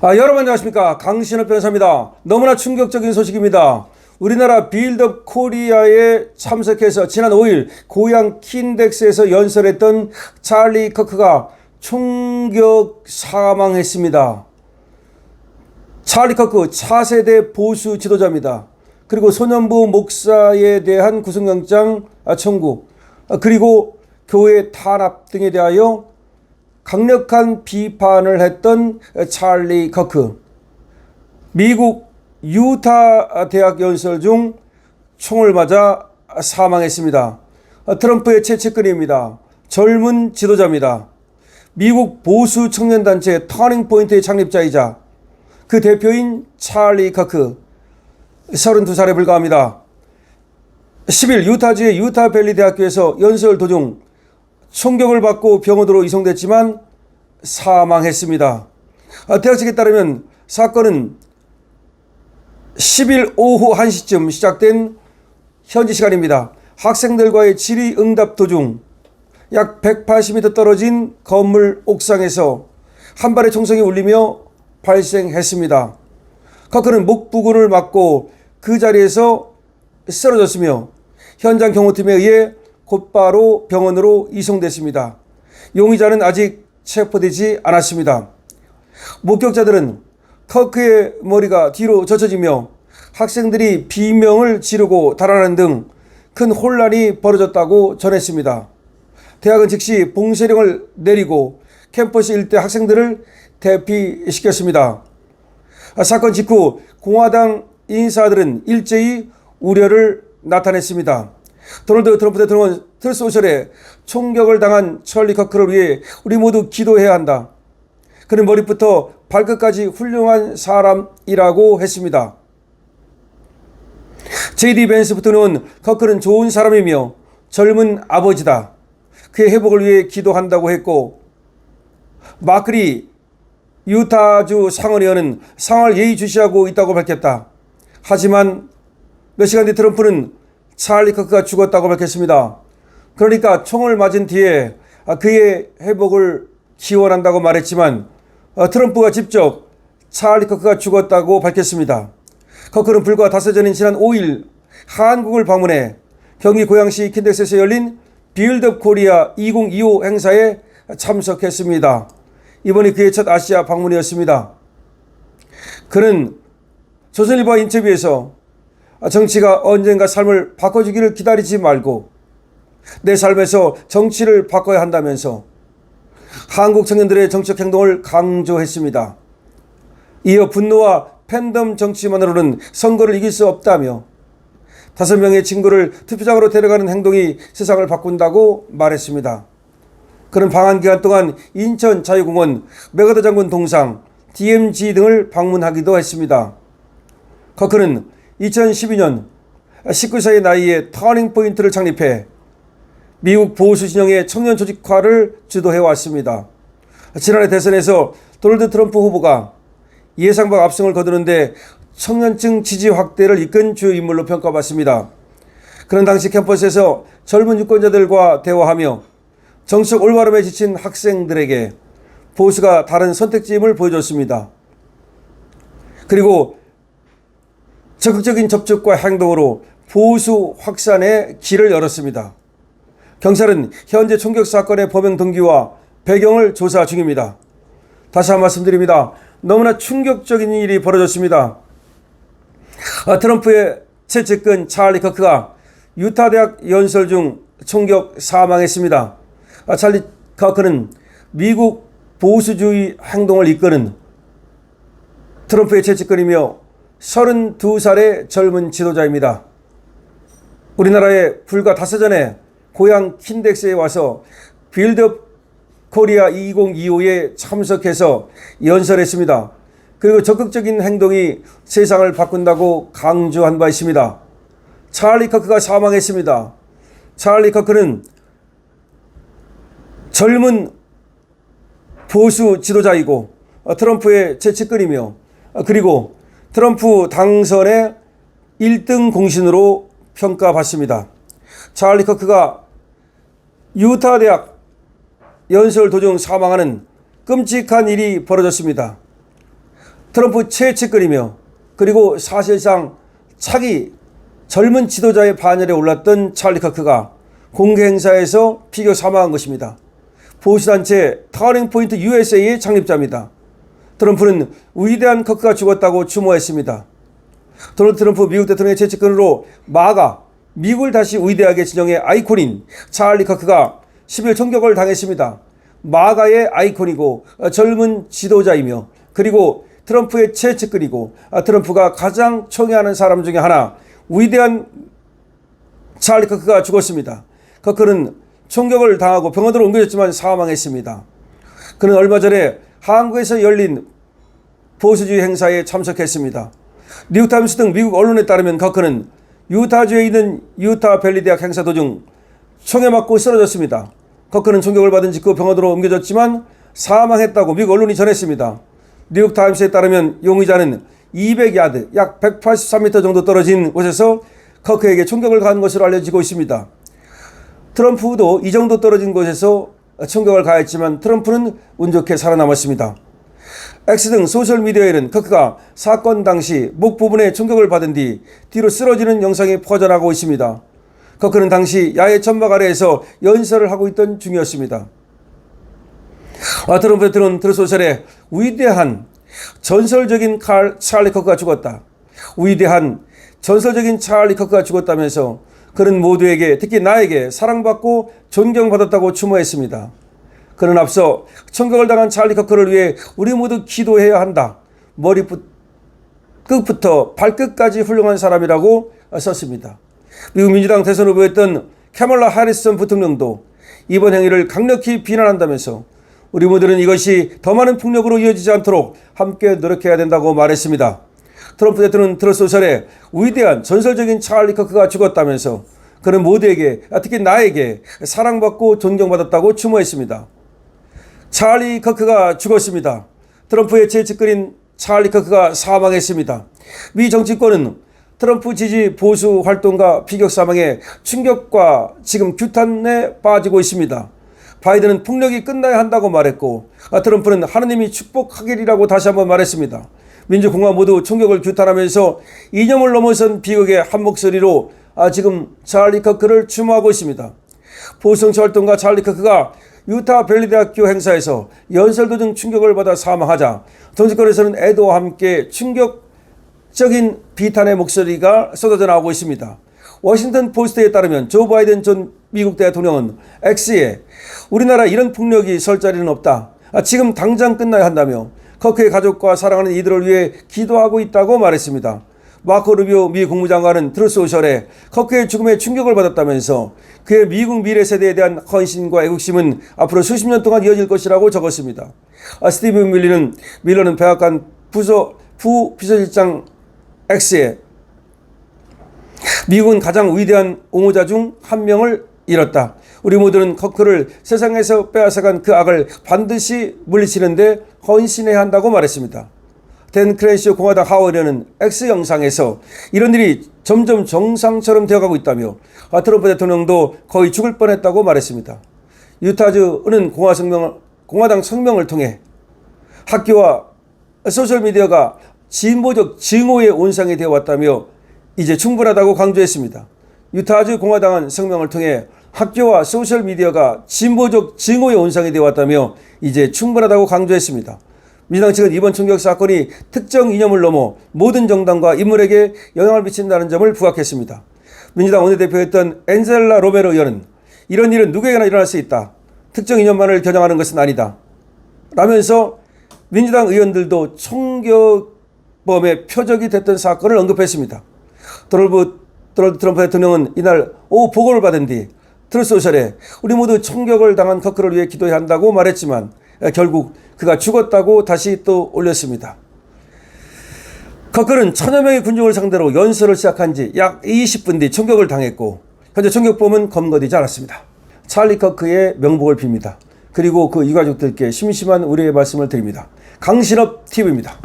여러분 안녕하십니까. 강신업 변호사입니다. 너무나 충격적인 소식입니다. 우리나라 빌드업 코리아에 참석해서 지난 5일 고향 킨덱스에서 연설했던 찰리 커크가 총격 사망했습니다. 찰리 커크 차세대 보수 지도자입니다. 그리고 소년부 목사에 대한 구속영장 청구, 그리고 교회 탄압 등에 대하여 강력한 비판을 했던 찰리 커크. 미국 유타 대학 연설 중 총을 맞아 사망했습니다. 트럼프의 최측근입니다. 젊은 지도자입니다. 미국 보수 청년단체 터닝포인트의 창립자이자 그 대표인 찰리 커크, 32살에 불과합니다. 10일 유타주의 유타밸리 대학교에서 연설 도중 총격을 받고 병원으로 이송됐지만 사망했습니다. 대학 측에 따르면 사건은 10일 오후 1시쯤 시작된 현지 시간입니다. 학생들과의 질의응답 도중 약 180m 떨어진 건물 옥상에서 한 발의 총성이 울리며 발생했습니다. 커크는 목 부근을 맞고 그 자리에서 쓰러졌으며 현장 경호팀에 의해 곧바로 병원으로 이송됐습니다. 용의자는 아직 체포되지 않았습니다. 목격자들은 커크의 머리가 뒤로 젖혀지며 학생들이 비명을 지르고 달아나는 등 큰 혼란이 벌어졌다고 전했습니다. 대학은 즉시 봉쇄령을 내리고 캠퍼스 일대 학생들을 대피시켰습니다. 사건 직후 공화당 인사들은 일제히 우려를 나타냈습니다. 도널드 트럼프 대통령은 트루스 소셜에 총격을 당한 찰리 커크를 위해 우리 모두 기도해야 한다. 그는 머리부터 발끝까지 훌륭한 사람이라고 했습니다. JD 벤스 부통령은 커크는 좋은 사람이며 젊은 아버지다. 그의 회복을 위해 기도한다고 했고, 마크리 유타주 상원의원은 상황을 예의주시하고 있다고 밝혔다. 하지만 몇 시간 뒤 트럼프는 찰리 커크가 죽었다고 밝혔습니다. 그러니까 총을 맞은 뒤에 그의 회복을 기원한다고 말했지만 트럼프가 직접 찰리 커크가 죽었다고 밝혔습니다. 커크는 불과 닷새 전인 지난 5일 한국을 방문해 경기 고양시 킨덱스에서 열린 빌드업 코리아 2025 행사에 참석했습니다. 이번이 그의 첫 아시아 방문이었습니다. 그는 조선일보와 인터뷰에서 정치가 언젠가 삶을 바꿔주기를 기다리지 말고 내 삶에서 정치를 바꿔야 한다면서 한국 청년들의 정치적 행동을 강조했습니다. 이어 분노와 팬덤 정치만으로는 선거를 이길 수 없다며 5명의 친구를 투표장으로 데려가는 행동이 세상을 바꾼다고 말했습니다. 그는 방한 기간 동안 인천 자유공원, 메가더 장군 동상, DMZ 등을 방문하기도 했습니다. 커크는 2012년 19세의 나이에 터닝포인트를 창립해 미국 보수 진영의 청년 조직화를 주도해왔습니다. 지난해 대선에서 도널드 트럼프 후보가 예상 밖 압승을 거두는데 청년층 지지 확대를 이끈 주요 인물로 평가받습니다. 그는 당시 캠퍼스에서 젊은 유권자들과 대화하며 정치적 올바름에 지친 학생들에게 보수가 다른 선택지임을 보여줬습니다. 그리고 적극적인 접촉과 행동으로 보수 확산의 길을 열었습니다. 경찰은 현재 총격 사건의 범행 동기와 배경을 조사 중입니다. 다시 한 번 말씀드립니다. 너무나 충격적인 일이 벌어졌습니다. 트럼프의 최측근 찰리 커크가 유타 대학 연설 중 총격 사망했습니다. 찰리 커크는 미국 보수주의 행동을 이끄는 트럼프의 최측근이며 32살의 젊은 지도자입니다. 우리나라에 불과 닷새 전에 고향 킨덱스에 와서 빌드업 코리아 2025에 참석해서 연설했습니다. 그리고 적극적인 행동이 세상을 바꾼다고 강조한 바 있습니다. 찰리 커크가 사망했습니다. 찰리 커크는 젊은 보수 지도자이고 트럼프의 최측근이며 그리고 트럼프 당선의 1등 공신으로 평가받습니다. 찰리 커크가 유타 대학 연설 도중 사망하는 끔찍한 일이 벌어졌습니다. 트럼프 채찍거리며 그리고 사실상 차기 젊은 지도자의 반열에 올랐던 찰리 커크가 공개 행사에서 피격 사망한 것입니다. 보수단체 터닝포인트 USA의 창립자입니다. 트럼프는 위대한 커크가 죽었다고 추모했습니다. 도널드 트럼프 미국 대통령의 채찍근으로 마가 미국을 다시 위대하게 진영의 아이콘인 찰리 커크가 10일 총격을 당했습니다. 마가의 아이콘이고 젊은 지도자이며 그리고 트럼프의 채찍근이고 트럼프가 가장 총애하는 사람 중에 하나 위대한 찰리 커크가 죽었습니다. 커크는 총격을 당하고 병원으로 옮겨졌지만 사망했습니다. 그는 얼마 전에 한국에서 열린 보수주의 행사에 참석했습니다. 뉴욕타임스 등 미국 언론에 따르면 커크는 유타주에 있는 유타 밸리 대학 행사 도중 총에 맞고 쓰러졌습니다. 커크는 총격을 받은 직후 병원으로 옮겨졌지만 사망했다고 미국 언론이 전했습니다. 뉴욕타임스에 따르면 용의자는 200야드, 약 183m 정도 떨어진 곳에서 커크에게 총격을 가한 것으로 알려지고 있습니다. 트럼프도 이 정도 떨어진 곳에서 총격을 가했지만 트럼프는 운 좋게 살아남았습니다. X 등 소셜미디어에는 커크가 사건 당시 목 부분에 총격을 받은 뒤 뒤로 쓰러지는 영상이 퍼져나가고 있습니다. 커크는 당시 야외 천막 아래에서 연설을 하고 있던 중이었습니다. 트럼프 대통령은 트루소셜에 위대한 전설적인 찰리 커크가 죽었다. 위대한 전설적인 찰리 커크가 죽었다면서 그는 모두에게 특히 나에게 사랑받고 존경받았다고 추모했습니다. 그는 앞서 총격을 당한 찰리 커크를 위해 우리 모두 기도해야 한다. 머리 끝부터 발끝까지 훌륭한 사람이라고 썼습니다. 미국 민주당 대선 후보였던 캐멀라 해리슨 부통령도 이번 행위를 강력히 비난한다면서 우리 모두는 이것이 더 많은 폭력으로 이어지지 않도록 함께 노력해야 된다고 말했습니다. 트럼프 대통령은 트루소셜에 위대한 전설적인 찰리 커크가 죽었다면서 그는 모두에게 특히 나에게 사랑받고 존경받았다고 추모했습니다. 찰리 커크가 죽었습니다. 트럼프의 채찍거린 찰리 커크가 사망했습니다. 미 정치권은 트럼프 지지 보수 활동가 피격 사망에 충격과 지금 규탄에 빠지고 있습니다. 바이든은 폭력이 끝나야 한다고 말했고 트럼프는 하느님이 축복하기리라고 다시 한번 말했습니다. 민주공화 모두 총격을 규탄하면서 이념을 넘어선 비극의 한 목소리로 지금 찰리 커크를 추모하고 있습니다. 보수정치 활동가 찰리 커크가 유타 밸리 대학교 행사에서 연설 도중 충격을 받아 사망하자 정치권에서는 애도와 함께 충격적인 비탄의 목소리가 쏟아져 나오고 있습니다. 워싱턴 포스트에 따르면 조 바이든 전 미국 대통령은 X에 우리나라 이런 폭력이 설 자리는 없다. 지금 당장 끝나야 한다며 커크의 가족과 사랑하는 이들을 위해 기도하고 있다고 말했습니다. 마코 루비오 미 국무장관은 트루소셜에 커크의 죽음에 충격을 받았다면서 그의 미국 미래 세대에 대한 헌신과 애국심은 앞으로 수십 년 동안 이어질 것이라고 적었습니다. 스티븐 밀러는 백악관 부비서실장 X에 미국은 가장 위대한 옹호자 중 한 명을 잃었다. 우리 모두는 커크를 세상에서 빼앗아간 그 악을 반드시 물리치는데 헌신해야 한다고 말했습니다. 댄 크렌시오 공화당 하원의원은 X 영상에서 이런 일이 점점 정상처럼 되어가고 있다며 트럼프 대통령도 거의 죽을 뻔했다고 말했습니다. 유타주는 공화당 성명을 통해 학교와 소셜미디어가 진보적 증오의 온상이 되어왔다며 이제 충분하다고 강조했습니다. 유타주 공화당은 성명을 통해 학교와 소셜미디어가 진보적 증오의 온상이 되어왔다며 이제 충분하다고 강조했습니다. 민주당 측은 이번 총격 사건이 특정 이념을 넘어 모든 정당과 인물에게 영향을 미친다는 점을 부각했습니다. 민주당 원내대표였던 엔젤라 로메로 의원은 이런 일은 누구에게나 일어날 수 있다. 특정 이념만을 겨냥하는 것은 아니다. 라면서 민주당 의원들도 총격범의 표적이 됐던 사건을 언급했습니다. 도널드 트럼프 대통령은 이날 오후 보고를 받은 뒤 트루소셜에 우리 모두 총격을 당한 커크를 위해 기도해야 한다고 말했지만 결국 그가 죽었다고 다시 또 올렸습니다. 커크는 1000여 명의 군중을 상대로 연설을 시작한 지 약 20분 뒤 총격을 당했고 현재 총격범은 검거되지 않았습니다. 찰리 커크의 명복을 빕니다. 그리고 그 유가족들께 심심한 우리의 말씀을 드립니다. 강신업 TV입니다.